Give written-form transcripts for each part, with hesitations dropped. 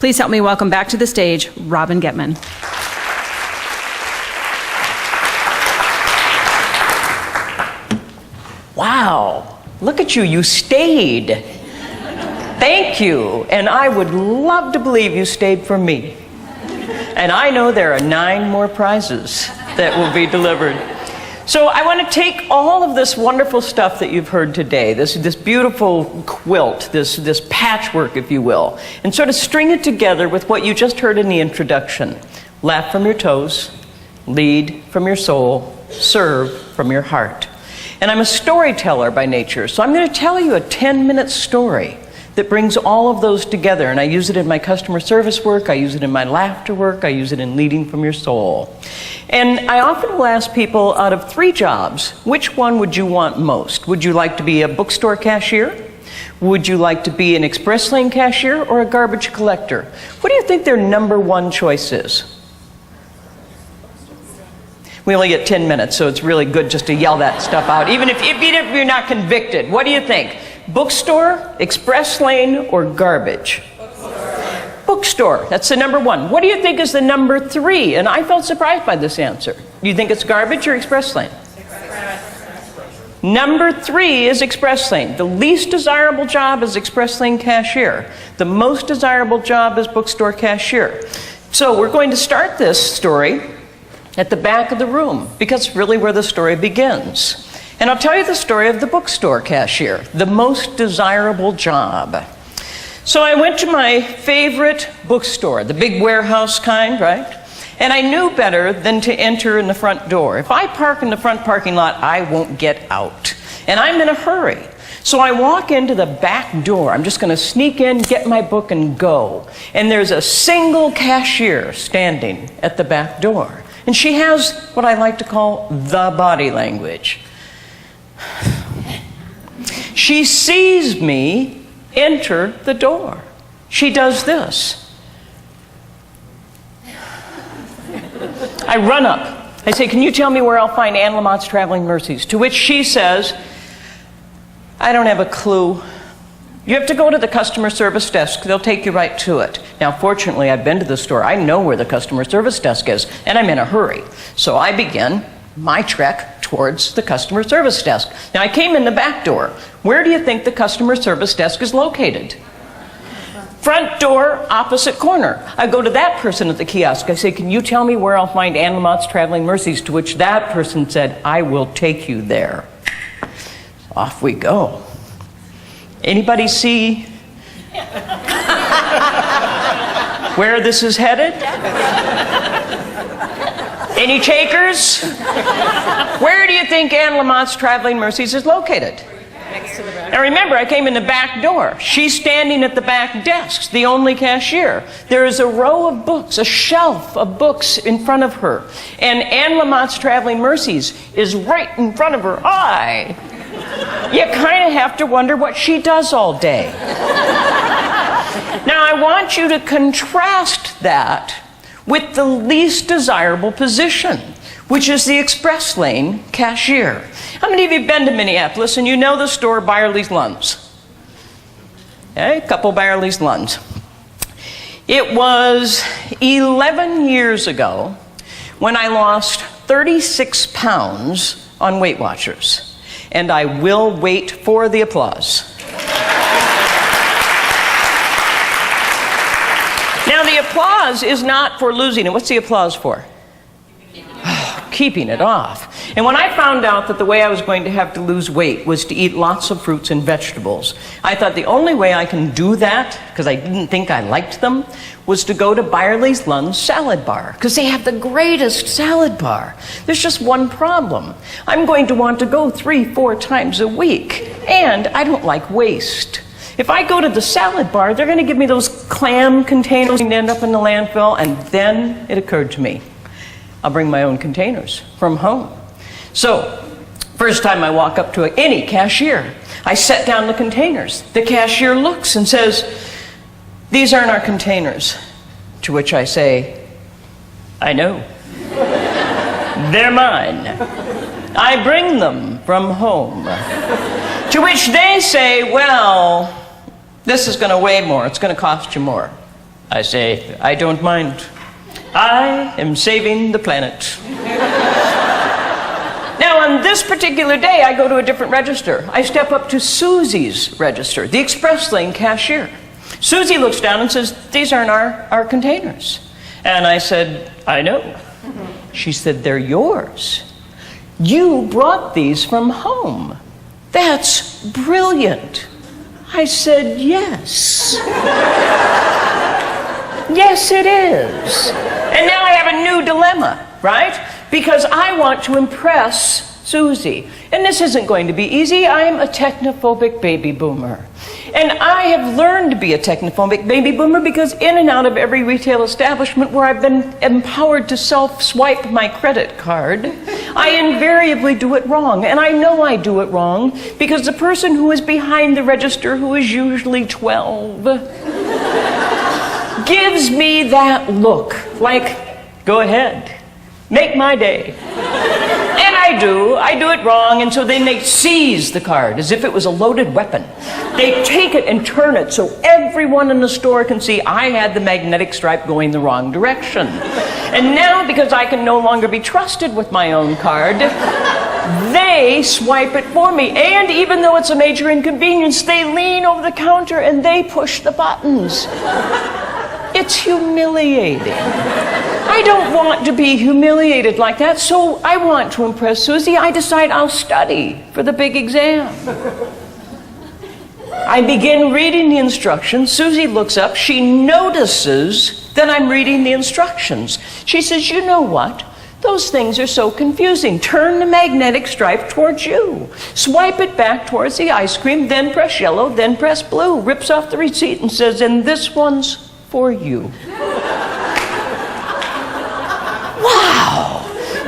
Please help me welcome back to the stage, Robin Getman. Wow, look at you, you stayed. Thank you, and I would love to believe you stayed for me. And I know there are 9 more prizes that will be delivered. So I want to take all of this wonderful stuff that you've heard today, this beautiful quilt, this patchwork, if you will, and sort of string it together with what you just heard in the introduction. Laugh from your toes, lead from your soul, serve from your heart. And I'm a storyteller by nature, so I'm going to tell you a 10-minute story that brings all of those together. And I use it in my customer service work, I use it in my laughter work, I use it in leading from your soul. And I often will ask people, out of 3 jobs, which one would you want most? Would you like to be a bookstore cashier? Would you like to be an express lane cashier or a garbage collector? What do you think their number 1 choice is? We only get 10 minutes, so it's really good just to yell that stuff out, even if you're not convicted. What do you think? Bookstore, express lane, or garbage? Bookstore. Bookstore, that's the number 1. What do you think is the number 3? And I felt surprised by this answer. Do you think it's garbage or express lane? Express. Number 3 is express lane. The least desirable job is express lane cashier. The most desirable job is bookstore cashier. So we're going to start this story at the back of the room, because it's really where the story begins. And I'll tell you the story of the bookstore cashier, the most desirable job. So I went to my favorite bookstore, the big warehouse kind, right? And I knew better than to enter in the front door. If I park in the front parking lot, I won't get out. And I'm in a hurry. So I walk into the back door. I'm just going to sneak in, get my book, and go. And there's a single cashier standing at the back door. And she has what I like to call the body language. She sees me enter the door. She does this. I run up. I say, "Can you tell me where I'll find Anne Lamott's Traveling Mercies?" To which she says, "I don't have a clue. You have to go to the customer service desk. They'll take you right to it." Now, fortunately, I've been to the store. I know where the customer service desk is, and I'm in a hurry. So I begin my trek towards the customer service desk. Now, I came in the back door. Where do you think the customer service desk is located? Front door, opposite corner. I go to that person at the kiosk. I say, "Can you tell me where I'll find Anne Lamott's Traveling Mercies?" To which that person said, "I will take you there." Off we go. Anybody see where this is headed? Any takers? Where do you think Anne Lamott's Traveling Mercies is located? Next to the back. Now remember, I came in the back door. She's standing at the back desk, the only cashier. There is a row of books, a shelf of books in front of her. And Anne Lamott's Traveling Mercies is right in front of her eye. You kind of have to wonder what she does all day. Now, I want you to contrast that with the least desirable position, which is the express lane cashier. How many of you have been to Minneapolis and you know the store Byerly's Lunds? Okay, a couple Byerly's Lunds. It was 11 years ago when I lost 36 pounds on Weight Watchers. And I will wait for the applause. Now, the applause is not for losing it. What's the applause for? Keeping it off. And when I found out that the way I was going to have to lose weight was to eat lots of fruits and vegetables, I thought the only way I can do that, because I didn't think I liked them, was to go to Byerly's Lunds Salad Bar, because they have the greatest salad bar. There's just one problem. I'm going to want to go 3-4 times a week, and I don't like waste. If I go to the salad bar, they're going to give me those clam containers and end up in the landfill, and then it occurred to me, I'll bring my own containers from home. So, first time I walk up to any cashier, I set down the containers. The cashier looks and says, "These aren't our containers." To which I say, "I know. They're mine. I bring them from home." To which they say, "Well, this is going to weigh more. It's going to cost you more." I say, I don't mind. I am saving the planet. Now, on this particular day, I go to a different register. I step up to Susie's register, the express lane cashier. Susie looks down and says, these aren't our containers. And I said, I know. She said, they're yours. You brought these from home. That's brilliant. I said, yes. Yes, it is. And now I have a new dilemma, right? Because I want to impress Susie. And this isn't going to be easy. I'm a technophobic baby boomer. And I have learned to be a technophobic baby boomer because in and out of every retail establishment where I've been empowered to self-swipe my credit card, I invariably do it wrong. And I know I do it wrong because the person who is behind the register, who is usually 12, gives me that look, like, go ahead, make my day. And I do it wrong, and so then they seize the card as if it was a loaded weapon. They take it and turn it so everyone in the store can see I had the magnetic stripe going the wrong direction. And now, because I can no longer be trusted with my own card, they swipe it for me. And even though it's a major inconvenience, they lean over the counter and they push the buttons. It's humiliating. I don't want to be humiliated like that, so I want to impress Susie. I decide I'll study for the big exam. I begin reading the instructions. Susie looks up. She notices that I'm reading the instructions. She says, you know what? Those things are so confusing. Turn the magnetic stripe towards you. Swipe it back towards the ice cream, then press yellow, then press blue. Rips off the receipt and says, and this one's for you. Wow!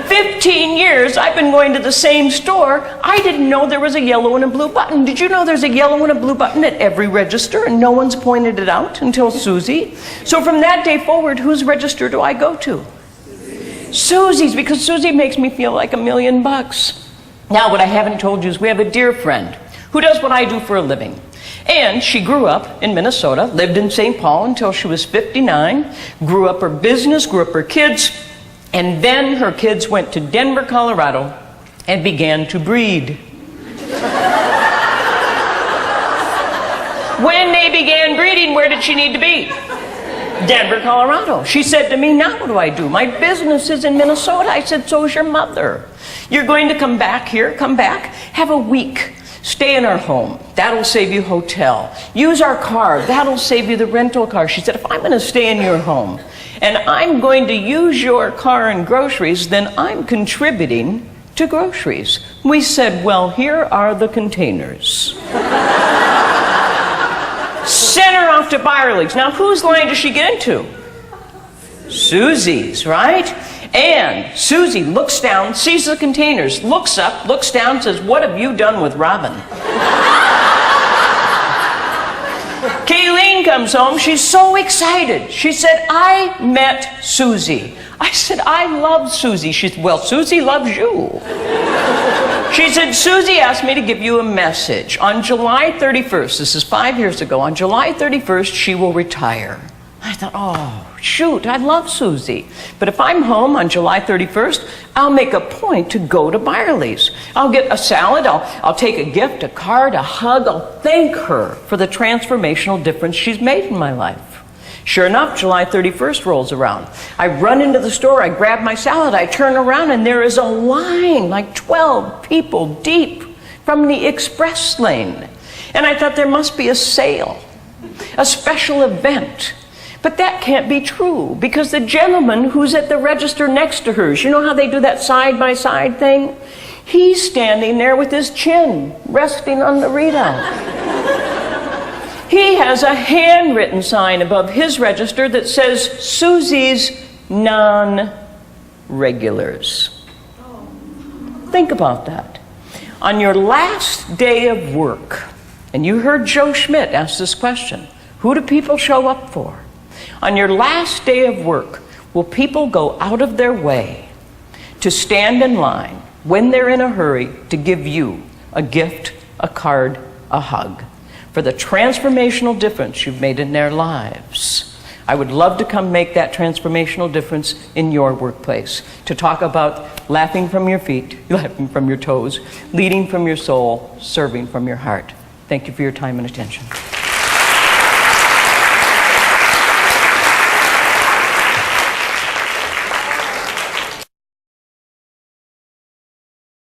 15 years I've been going to the same store. I didn't know there was a yellow and a blue button. Did you know there's a yellow and a blue button at every register and no one's pointed it out until Susie? So from that day forward, whose register do I go to? Susie's, because Susie makes me feel like $1 million. Now, what I haven't told you is we have a dear friend who does what I do for a living. And she grew up in Minnesota, lived in St. Paul until she was 59, grew up her business, grew up her kids, and then her kids went to Denver, Colorado, and began to breed. When they began breeding, where did she need to be? Denver, Colorado. She said to me, now what do I do? My business is in Minnesota. I said, so's your mother. You're going to come back here, come back, have a week. Stay in our home. That'll save you hotel. Use our car. That'll save you the rental car. She said, if I'm going to stay in your home and I'm going to use your car and groceries, then I'm contributing to groceries. We said, well, here are the containers. Sent her off to Byerly's. Now, whose line does she get into? Susie's, right? And Susie looks down, sees the containers, looks up, looks down, says, what have you done with Robin? Kayleen comes home. She's so excited. She said, I met Susie. I said, I love Susie. She said, well, Susie loves you. She said, Susie asked me to give you a message. On July 31st, this is 5 years ago, on July 31st, she will retire. I thought, oh, shoot, I love Susie. But if I'm home on July 31st, I'll make a point to go to Byerly's. I'll get a salad, I'll take a gift, a card, a hug. I'll thank her for the transformational difference she's made in my life. Sure enough, July 31st rolls around. I run into the store, I grab my salad, I turn around, and there is a line, like 12 people deep, from the express lane. And I thought there must be a sale, a special event. But that can't be true, because the gentleman who's at the register next to hers, you know how they do that side-by-side thing? He's standing there with his chin resting on the readout. He has a handwritten sign above his register that says, Susie's non-regulars. Think about that. On your last day of work, and you heard Joe Schmidt ask this question, who do people show up for? On your last day of work, will people go out of their way to stand in line when they're in a hurry to give you a gift, a card, a hug, for the transformational difference you've made in their lives? I would love to come make that transformational difference in your workplace, to talk about laughing from your feet, laughing from your toes, leading from your soul, serving from your heart. Thank you for your time and attention.